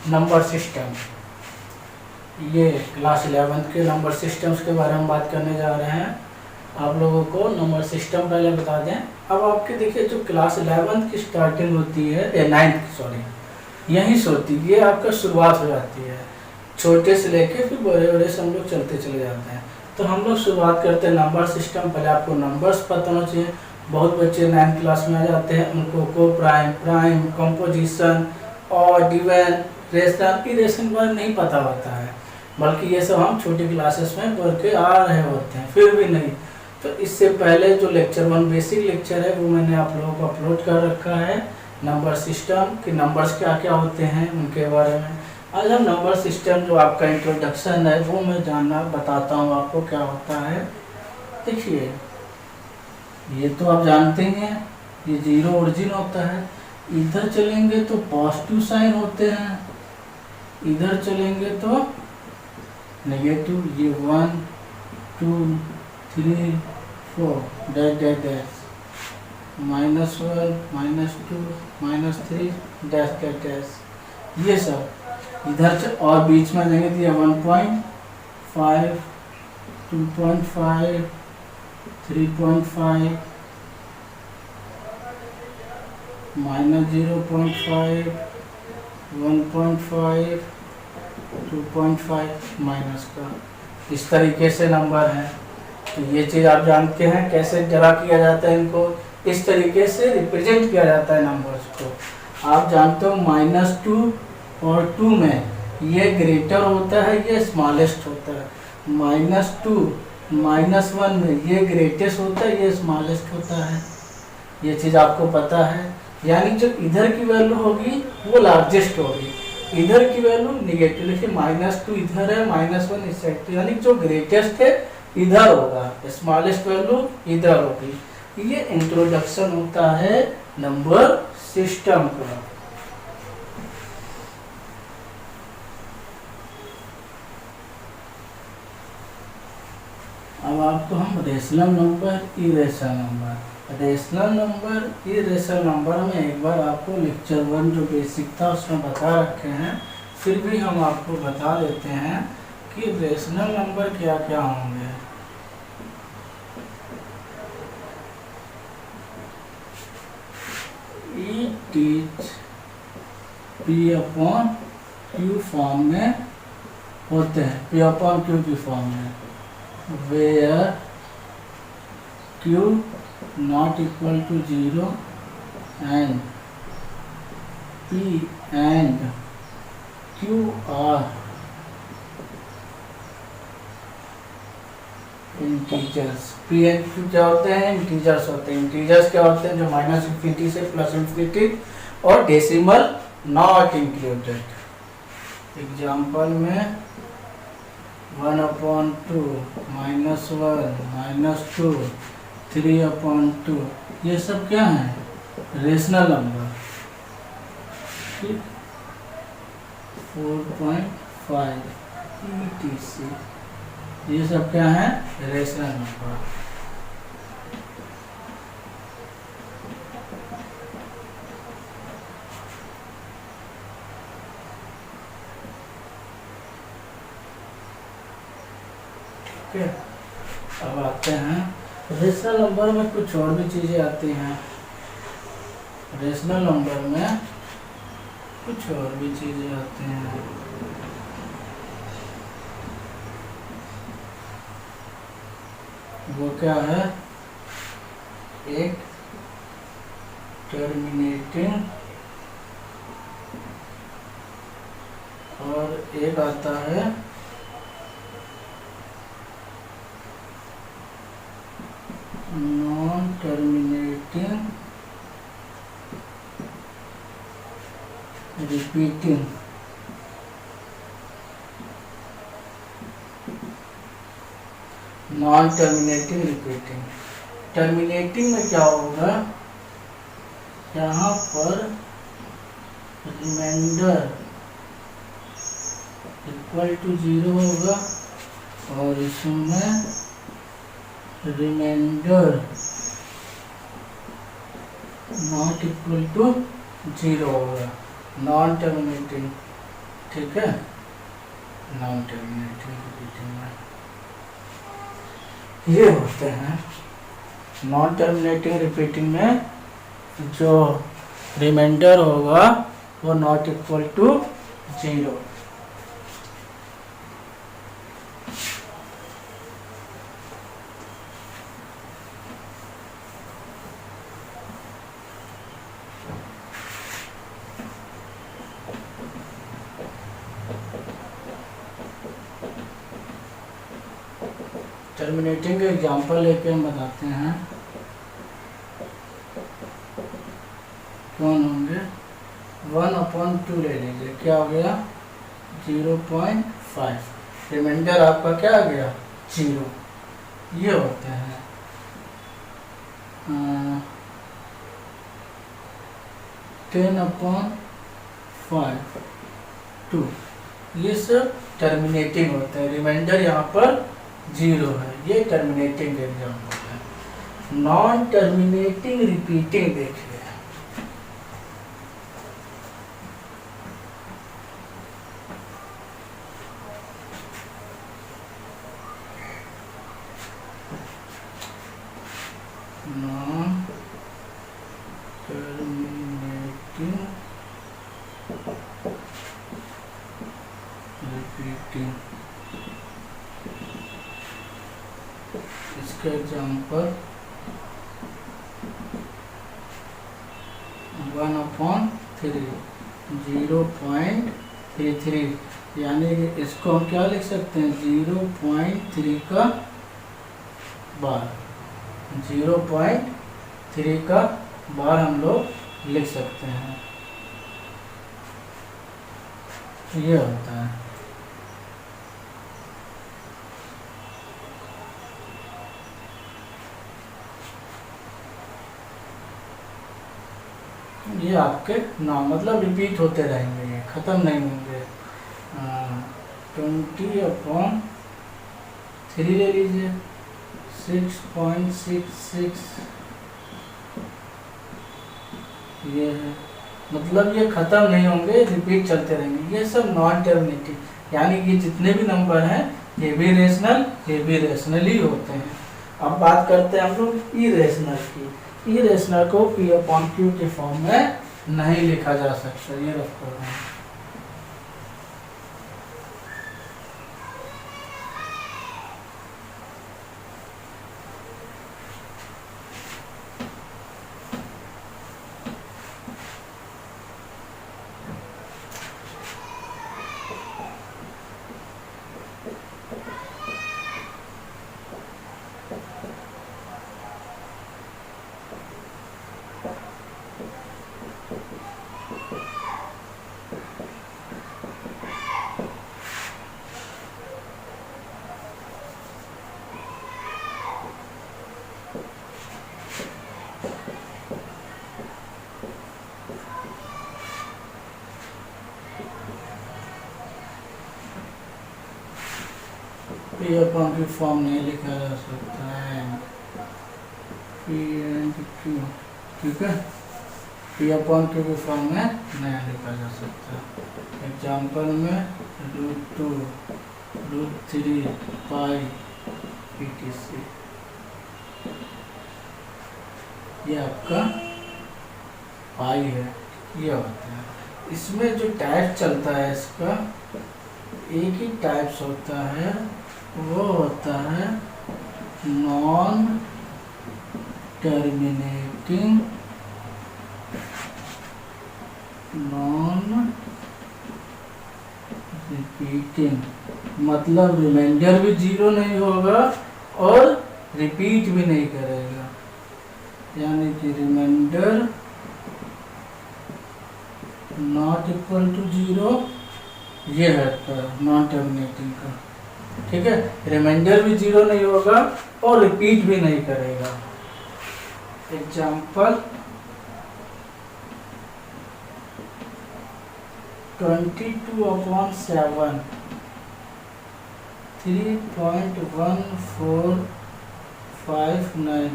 Number system. ये class 11 के number systems के बारे में बात करने जा रहे हैं। आप लोगों को नंबर सिस्टम पहले बता दें। अब आपके देखिए जो क्लास 11 की स्टार्टिंग होती है, 9th सॉरी, यहीं से होती है, ये आपका शुरुआत हो जाती है। छोटे से लेके फिर बड़े बड़े से हम लोग चलते चले जाते हैं। तो हम लोग शुरुआत करते हैं नंबर सिस्टम। पहले आपको नंबर्स पता होना चाहिए। बहुत बच्चे 9th क्लास में आ जाते हैं, उनको को प्राइम, प्राइम, कंपोजिशन और डिवीजन, रेशनल, इरेशन पर नहीं पता होता है, बल्कि ये सब हम छोटी क्लासेस में पढ़ के आ रहे होते हैं, फिर भी नहीं। तो इससे पहले जो लेक्चर 1 बेसिक लेक्चर है वो मैंने आप लोगों को अपलोड कर रखा है, नंबर सिस्टम कि नंबर्स क्या क्या होते हैं उनके बारे में। आज हम नंबर सिस्टम जो आपका इंट्रोडक्शन है वो मैं जानना बताता हूँ आपको क्या होता है। देखिए ये तो आप जानते हैं, ये जीरो ओरिजिन होता है। इधर चलेंगे तो पॉजिटिव साइन होते हैं, इधर चलेंगे तो नेगेटिव। ये 1 2 3 4 dash dash dash, -1 -2 -3 dash dash dash, ये सब इधर और बीच में देंगे तो ये 1.5 2.5 3.5 -0.5 1.5 2.5 माइनस का, इस तरीके से नंबर है। तो ये चीज़ आप जानते हैं कैसे ड्रा किया जाता है, इनको इस तरीके से रिप्रेजेंट किया जाता है नंबर्स को। आप जानते हो -2 और 2 में ये ग्रेटर होता है, ये स्मॉलेस्ट होता है। -2 -1 में ये ग्रेटेस्ट होता है, ये स्मॉलेस्ट होता है। ये चीज़ आपको पता है। यानी जो इधर की वैल्यू होगी वो लार्जेस्ट होगी, इधर की वैल्यू निगेटिव। देखिए -2 इधर है, -1 इस साइड, तो यानी जो ग्रेटेस्ट है इधर होगा, स्मॉलेस्ट वैल्यू इधर होगी। ये इंट्रोडक्शन होता है नंबर सिस्टम का। अब आपको हम rational number, irrational number, rational number, irrational number में एक बार आपको लेक्चर 1 जो बेसिक था उसमें बता रखे हैं, फिर भी हम आपको बता देते हैं कि रेशनल नंबर क्या क्या होंगे। इट इज P/Q फॉर्म में होते हैं, P/Q की फॉर्म में, where Q not equal to 0 and P and Q are integers. P and Q क्या होते हैं? इंटीजर्स होते हैं। इंटीजर्स क्या होते हैं? जो -∞ से +∞ और डेसिमल नॉट इंक्लूडेड। एग्जाम्पल में 1/2 -1 -2 3/2, ये सब क्या है? Rational number. 4.5 etc, ये सब क्या है? Rational number. ठीक है, अब आते हैं रेशनल नंबर में कुछ और भी चीजें आती हैं। रेशनल नंबर में कुछ और भी चीजें आती हैं। वो क्या है? एक टर्मिनेटिंग और एक आता है non terminating repeating. Non terminating repeating. Terminating में क्या होगा? यहाँ पर रिमाइंडर इक्वल टू 0 होगा और इसमें रिमाइंडर नॉट इक्वल टू 0 होगा। नॉन टर्मिनेटिंग ठीक है, नॉन टर्मिनेटिंग रिपीटिंग में ये होते हैं। नॉन टर्मिनेटिंग रिपीटिंग में जो रिमाइंडर होगा वो not equal to 0। Terminating example लेके हम बताते हैं कौन होंगे। 1/2 ले लीजिए, क्या हो गया 0.5, रिमाइंडर आपका क्या आ गया 0। ये होते हैं 10/5 ये सब टर्मिनेटिंग होते हैं, रिमाइंडर यहाँ पर 0 है, ये टर्मिनेटिंग एग्जांपल है। नॉन टर्मिनेटिंग रिपीटिंग देखिए, नॉन टर्मिनेटिंग रिपीटिंग, इसका एग्जांपल 1/3 0.33, यानी इसको हम क्या लिख सकते हैं 0.3 का बार, 0.3 का बार हम लोग लिख सकते हैं। ये होता है। ये आपके नाम मतलब रिपीट होते रहेंगे, ये ख़त्म नहीं होंगे। 20/3 ले लीजिए, 6.66 ये है, मतलब ये ख़त्म नहीं होंगे, रिपीट चलते रहेंगे। ये सब नॉन टर्मिनेटिव, यानी कि जितने भी नंबर हैं ये भी रेशनल ही होते हैं। अब बात करते हैं हम लोग इरेशनल की। इरेशनल को P/Q के फॉर्म में नहीं लिखा जा सकता, ये रखो। P/Q फॉर्म नहीं लिखा जा सकता है, P/Q, ठीक है, P/Q के फॉर्म में नहीं लिखा जा सकता। एग्जाम्पल में √2 √3 पाई etc, ये आपका पाई है, ये होता है। इसमें जो टाइप चलता है इसका एक ही टाइप्स होता है, वो होता है नॉन टर्मिनेटिंग, नॉन रिपीटिंग, मतलब रिमाइंडर भी 0 नहीं होगा और रिपीट भी नहीं करेगा, यानी कि रिमाइंडर नॉट इक्वल टू 0, ये है नॉन टर्मिनेटिंग का, ठीक है। रिमाइंडर भी 0 नहीं होगा और रिपीट भी नहीं करेगा। एग्जाम्पल 22/7 3.1459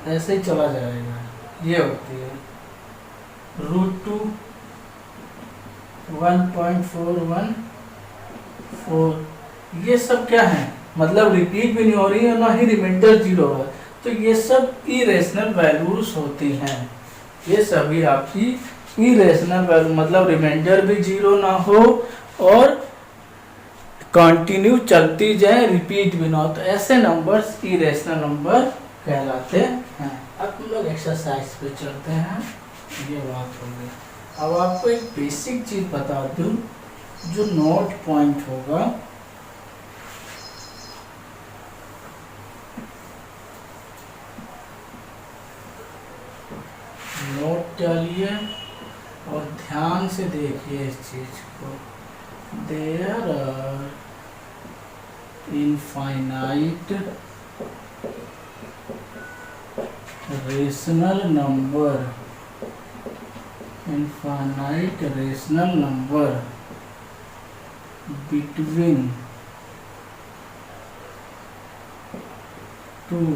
ऐसे ही चला जाएगा, ये होती है। √2 1.414, ये सब क्या है, मतलब रिपीट भी नहीं हो रही है ना ही रिमाइंडर जीरो है, तो ये सब इरेशनल वैल्यूज होती हैं। ये सभी आपकी इरेशनल वैल्यू, मतलब रिमाइंडर भी जीरो ना हो और कंटिन्यू चलती जाए, रिपीट भी ना हो, तो ऐसे नंबर्स इरेशनल नंबर कहलाते हैं। अब हम लोग एक्सरसाइज पे चलते हैं। ये बात हो गई। अब आपको एक बेसिक चीज बता दूं, जो नोट पॉइंट होगा, नोट डालिए और ध्यान से देखिए इस चीज को। There are infinite rational number, infinite rational number between two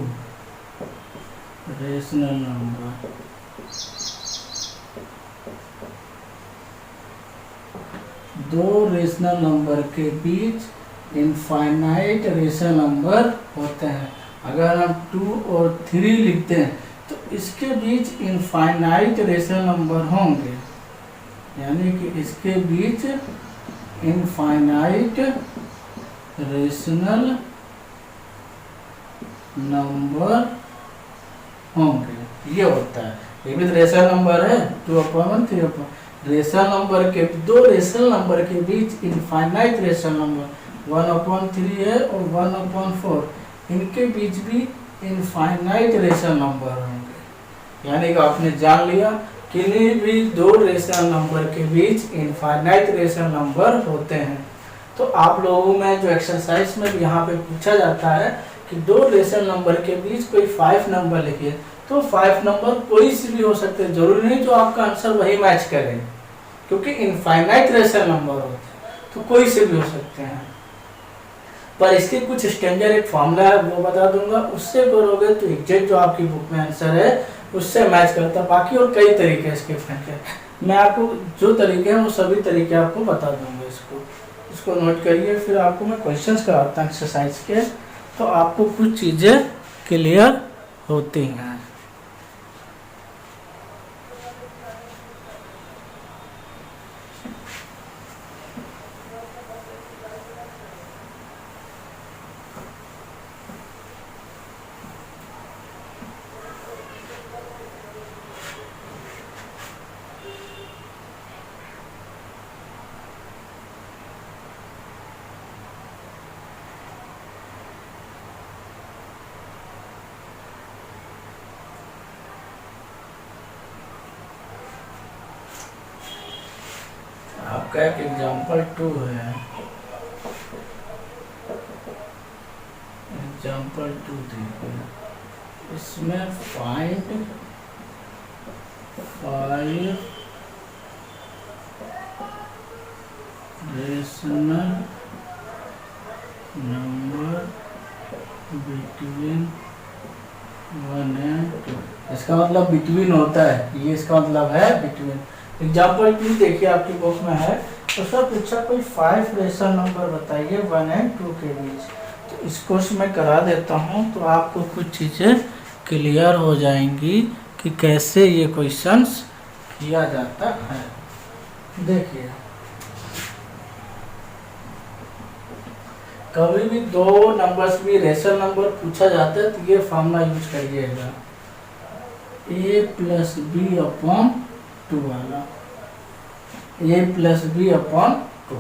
rational number, दो रेशनल नंबर के बीच इनफाइनाइट रेशनल नंबर होते हैं। अगर हम 2 और 3 लिखते हैं तो इसके बीच इनफाइनाइट रेशनल नंबर होंगे, यानी कि इसके बीच इनफाइनाइट रेशनल नंबर होंगे। ये होता है, ये भी रेशनल नंबर है, 2/1 3/1। रेशनल नंबर के, दो रेशनल नंबर के बीच इनफाइनाइट रेशनल नंबर 1/3 है और 1/4, इनके बीच भी इनफाइनाइट रेशनल नंबर होंगे। यानी कि आपने जान लिया, किन्हीं भी दो रेशनल नंबर के बीच इनफाइनाइट रेशनल नंबर होते हैं। तो आप लोगों में जो एक्सरसाइज में यहाँ पे पूछा जाता है कि दो रेशनल नंबर के बीच कोई 5 नंबर लिखिए, तो 5 नंबर कोई सी भी हो सकते हैं, जरूरी नहीं जो आपका आंसर वही मैच करे, क्योंकि इनफाइनाइट रेशनल नंबर होते हैं तो कोई से भी हो सकते हैं। पर इसके कुछ स्टैंडर्ड एक फॉर्मूला है, वो बता दूंगा, उससे करोगे तो एग्जैक्ट जो आपकी बुक में आंसर है उससे मैच करता है। बाकी और कई तरीके इसके हैं, मैं आपको जो तरीके हैं वो सभी तरीके आपको बता दूंगा। इसको नोट करिए, फिर आपको मैं क्वेश्चंस कराता हूँ एक्सरसाइज के, तो आपको कुछ चीज़ें क्लियर होती हैं। आपका एक एग्जाम्पल 2 है, एग्जाम्पल 2 देखिए, इसमें find 5 rational number between 1 and 2, इसका मतलब बिटवीन होता है, ये इसका मतलब है बिटवीन। एग्जाम्पल 2 देखिए आपकी बुक में है, उसमें पूछा कोई 5 रेशनल नंबर बताइए 1 and 2 के बीच। तो इसको मैं करा देता हूँ तो आपको कुछ चीज़ें क्लियर हो जाएंगी कि कैसे ये क्वेश्चंस किया जाता है। देखिए, कभी भी दो नंबर्स भी रेशनल नंबर पूछा जाता है तो ये फॉर्मूला यूज करिएगा, a+b/2 वाला, a+b/2।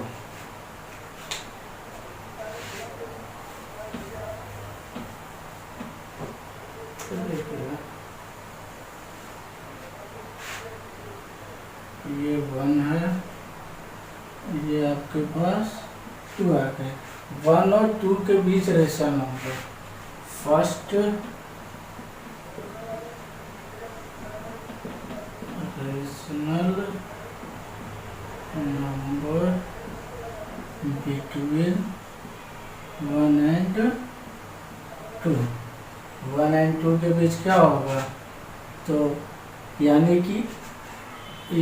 ये 1 है, ये आपके पास 2 आ गए। 1 और 2 के बीच rational number, first rational number between 1 and 2, 1 and 2 के बीच क्या होगा, तो यानी कि a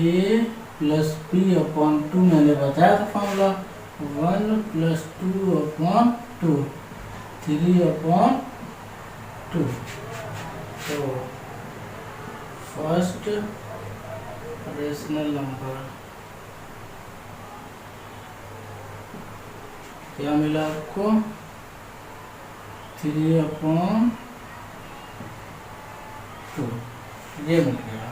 plus P upon two, मैंने बताया था फॉर्मूला 1 प्लस 2 अपॉन 2, 3 अपॉन 2। तो फर्स्ट रेशनल नंबर क्या मिला आपको? 3 अपॉन 2, ये मिल गया।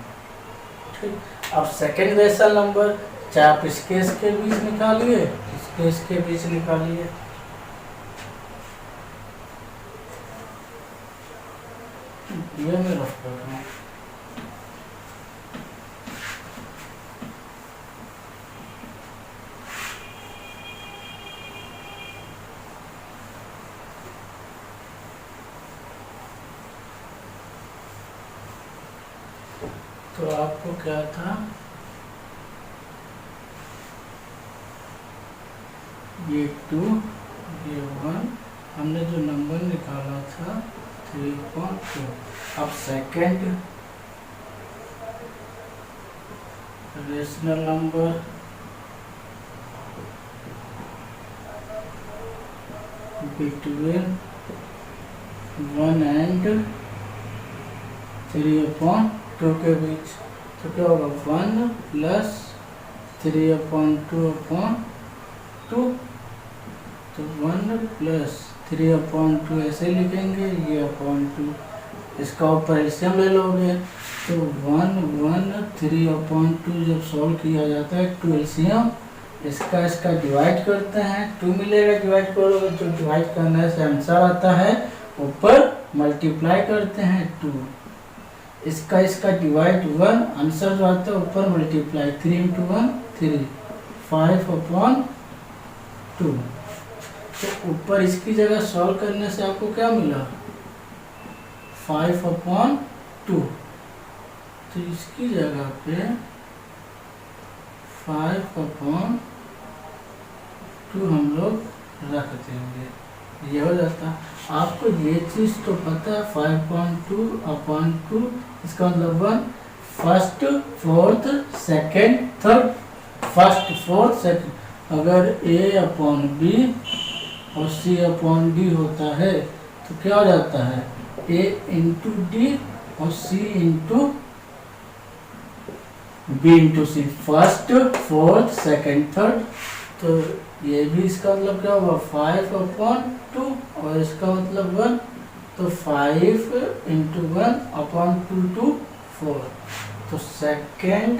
ठीक, अब सेकेंड रेशनल नंबर, चाहे आप इसके इसके बीच निकालिए, इसके इसके बीच निकालिए। ये मैं रफ कर रहा हूँ। तो आपको क्या था, ये 2 ये 1, हमने जो नंबर निकाला था 3.2। अब second rational number between 1 and 3/2 के बीच, तो क्या होगा? 1 प्लस 3/2/2, तो 1 प्लस 3/2 ऐसे लिखेंगे, ये अपॉन 2, इसका ऊपर एलसीएम ले लोगे, तो 1 1 3/2 जब सॉल्व किया जाता है 2 एलसीएम, इसका इसका डिवाइड करते हैं, 2 मिलेगा, डिवाइड करोगे तो डिवाइड करने से आंसर आता है, ऊपर मल्टीप्लाई करते हैं 2, इसका इसका डिवाइड 1, आंसर जो आता है ऊपर मल्टीप्लाई, 3 × 1 3, 5/2। तो ऊपर इसकी जगह सॉल्व करने से आपको क्या मिला? 5/2। तो इसकी जगह पे 5/2 हम लोग रख देंगे, ये हो जाता। आपको ये चीज़ तो पता है, 5/2/2, इसका मतलब 1 first fourth second third, first fourth second. अगर A/B और C/D होता है तो क्या हो जाता है? A/D और C/B/C, first fourth second third. तो ये भी इसका मतलब क्या होगा? 5/2, और इसका मतलब 1, तो 5 × 1/2 to 4। तो सेकेंड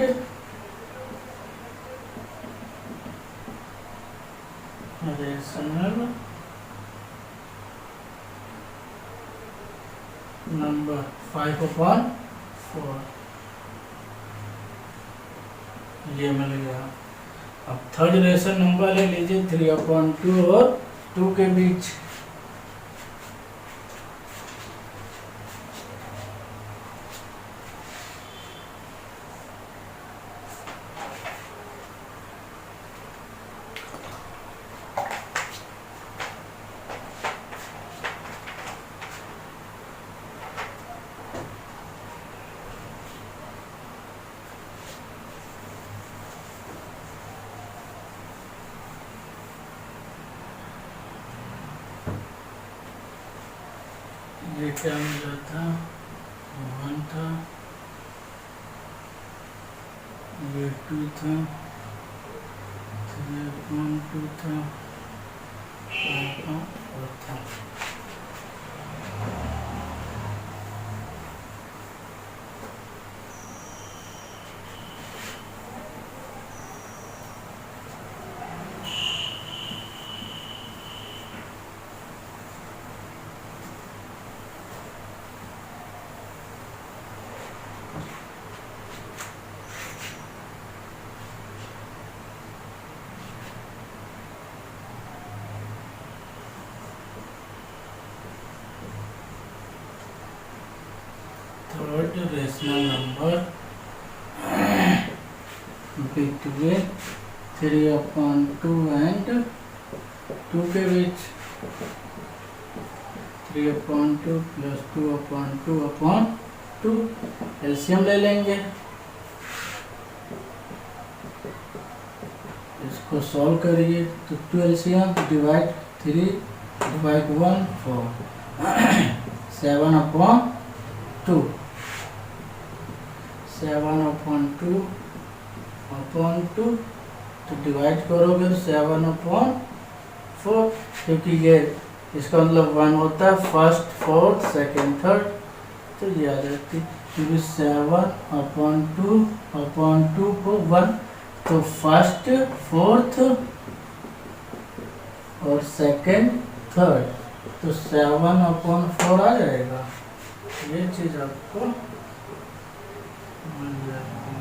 रेशनल नंबर 5/4, ये मिल गया। अब थर्ड रेशनल नंबर ले लीजिए 3/2 और 2 के बीच। ये क्या मिला था? 1 था, ये 2 था, 3/2 था, 5/4 था। Third rational number between 3/2 and 2 के बीच, 3/2 प्लस 2/2/2, एलसीएम ले लेंगे। इसको सॉल्व करिए तो 2 एलसीएम डिवाइड 3 डिवाइड 1 4 7/2 7/2 तो डिवाइड करोगे तो 7/4 क्योंकि ये इसका मतलब 1 होता है फर्स्ट फोर्थ सेकेंड थर्ड, तो ये आ जाती क्योंकि 7/2 को 1 तो फर्स्ट फोर्थ और सेकेंड थर्ड, तो 7/4 आ जाएगा। ये चीज आपको मिल जाएगी।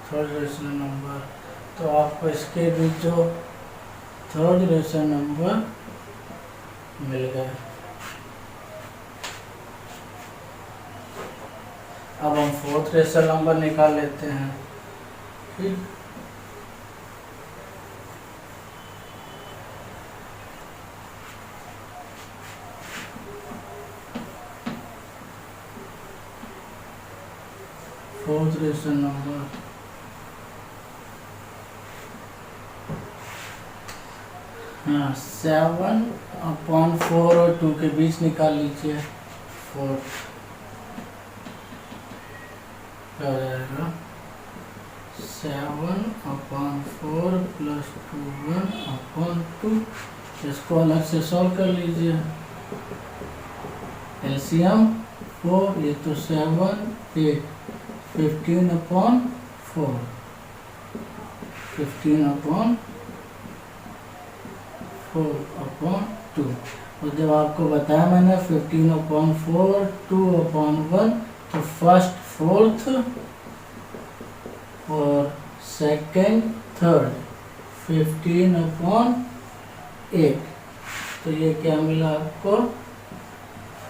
थर्ड रेशनल नंबर, तो आपको इसके भी जो थर्ड रेशनल नंबर मिल गए। अब हम फोर्थ रेशनल नंबर निकाल लेते हैं। ठीक, फोर्थ रेशनल नंबर हाँ 7/4 और 2 के बीच निकाल लीजिए। फोर्थ क्या हो जाएगा 7/4 प्लस 2/2। इसको अलग से सॉल्व कर लीजिए। एलसीएम 4, ये तो 7 8 15/4 15/4/2। और जब आपको बताया मैंने 15/4 2/1 तो फर्स्ट फोर्थ और सेकेंड थर्ड 15/8, तो ये क्या मिला आपको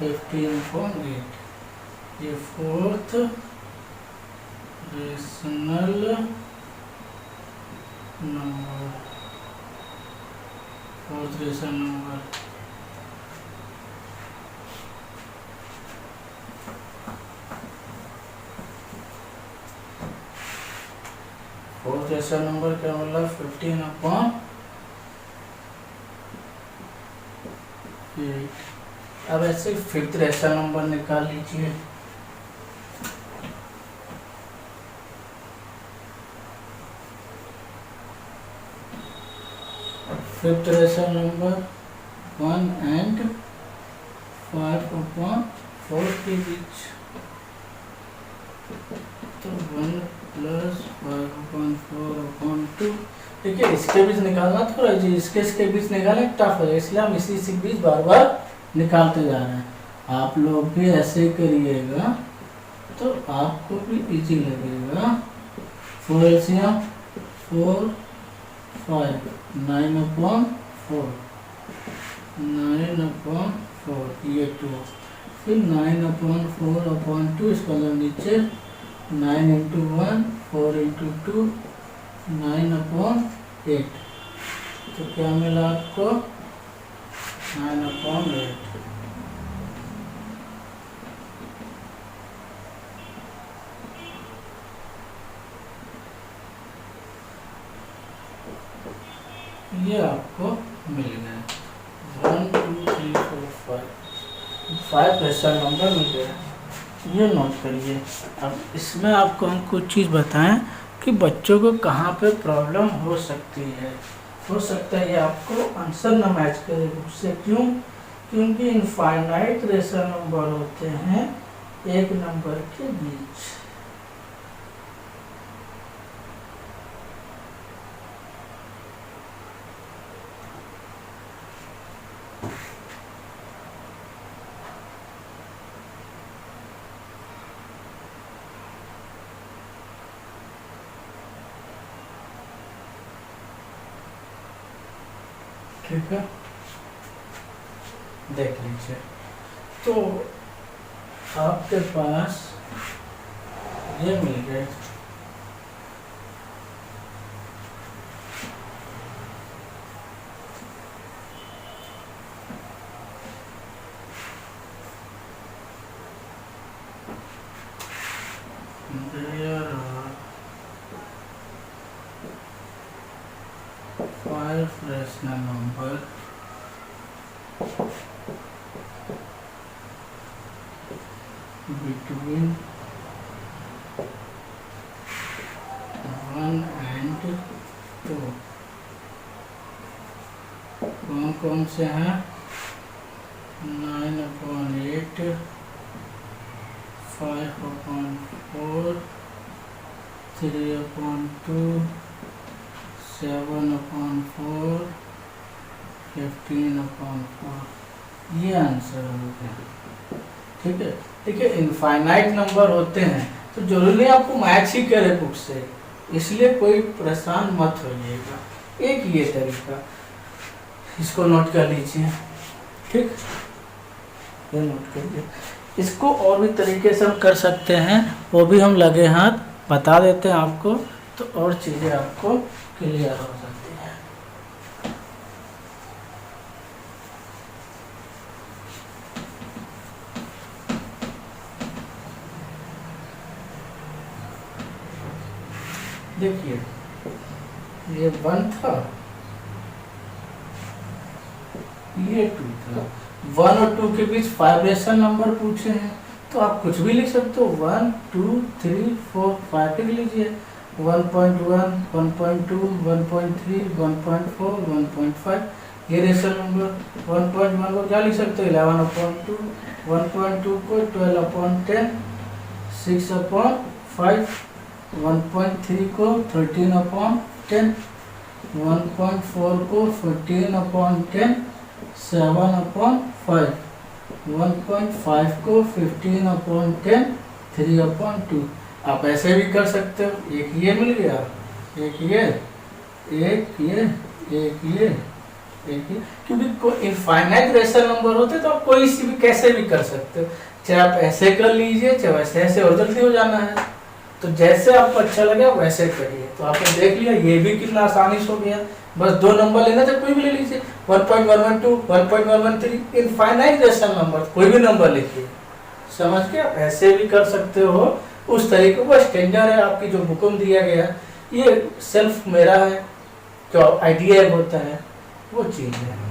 15/8। ये fourth rational number, fourth rational number. Fourth rational number क्या मिला 15/8। अब ऐसे फिफ्थ रेशनल नंबर निकाल लीजिए। फिफ्थ रेशनल नंबर 1 and 5/4 के बीच, तो 1 + 5/4/2। देखिए इसके बीच निकालना थोड़ा जी, इसके बीच निकालना टफ है, इसलिए हम इसी के बीच बार बार निकालते जा रहे हैं। आप लोग भी ऐसे करिएगा तो आपको भी इजी लगेगा। 4 एलसीएम 4 5 9/4 ये 2, फिर 9/4/2 इसका नीचे 9 × 1 4 × 2 9/8, तो क्या मिला आपको 9/8। ये आपको मिल गया 1 2 3 4 5 रेशनल नंबर मिल गया। ये नोट करिए। अब इसमें आपको हम कुछ चीज़ बताएं कि बच्चों को कहाँ पे प्रॉब्लम हो सकती है। हो सकता है ये आपको आंसर ना मैच करे बुक से। क्यों? क्योंकि इनफाइनाइट रेशनल नंबर होते हैं एक नंबर के बीच। ठीक है, देख लीजिए। तो आपके पास ये मिल गए, बिटवीन 1 and 2 कौन कौन से हैं? 9/8, 5/4, 3/2, 7/4, 15/4। ये आंसर हो गया। ठीक है, देखिए इनफाइनाइट नंबर होते हैं तो जरूरी नहीं आपको मैच ही करे बुक से, इसलिए कोई परेशान मत होइएगा। एक ये तरीका, इसको नोट कर लीजिए। ठीक, ये नोट करिए। इसको और भी तरीके से हम कर सकते हैं, वो भी हम लगे हाथ बता देते हैं आपको, तो और चीज़ें आपको क्लियर हो सकती हैं। देखिए ये 1 था, ये 2 था। 1 और 2 के बीच वाइब्रेशन नंबर पूछे हैं तो आप कुछ भी लिख सकते हो। 1 2 3 4 5 लिख लीजिए। 1.1 1.2 1.3 1.4 1.5 ये रेशनल नंबर। 1.1 को क्या लिख सकते हो? 11/2। 1.2 को 12/10, 6/5। 1.3 को 13/10, 1.4 को 14/10, 7/5, 1.5 को 15/10, 3/2। आप ऐसे भी कर सकते हो, एक ये मिल गया, एक ये, एक ये, एक ये, एक ये, क्योंकि इनफाइनाइट रेशनल नंबर होते तो आप कोई सी भी कैसे भी कर सकते हो। चाहे आप ऐसे कर लीजिए, चाहे वैसे, ऐसे और जल्दी हो जाना है तो जैसे आपको अच्छा लगे वैसे करिए। तो आपने देख लिया ये भी कितना आसानी से हो गया। बस 2 नंबर लेना था, कोई भी ले लीजिए। 1.112 1.113 इनफाइनाइट रेशनल नंबर, कोई भी नंबर लिखिए। समझ के आप ऐसे भी कर सकते हो उस तरीके को। स्टैंडर्ड है आपकी जो बुक में दिया गया, ये सेल्फ मेरा है, जो आइडिया होता है वो चीज़ है।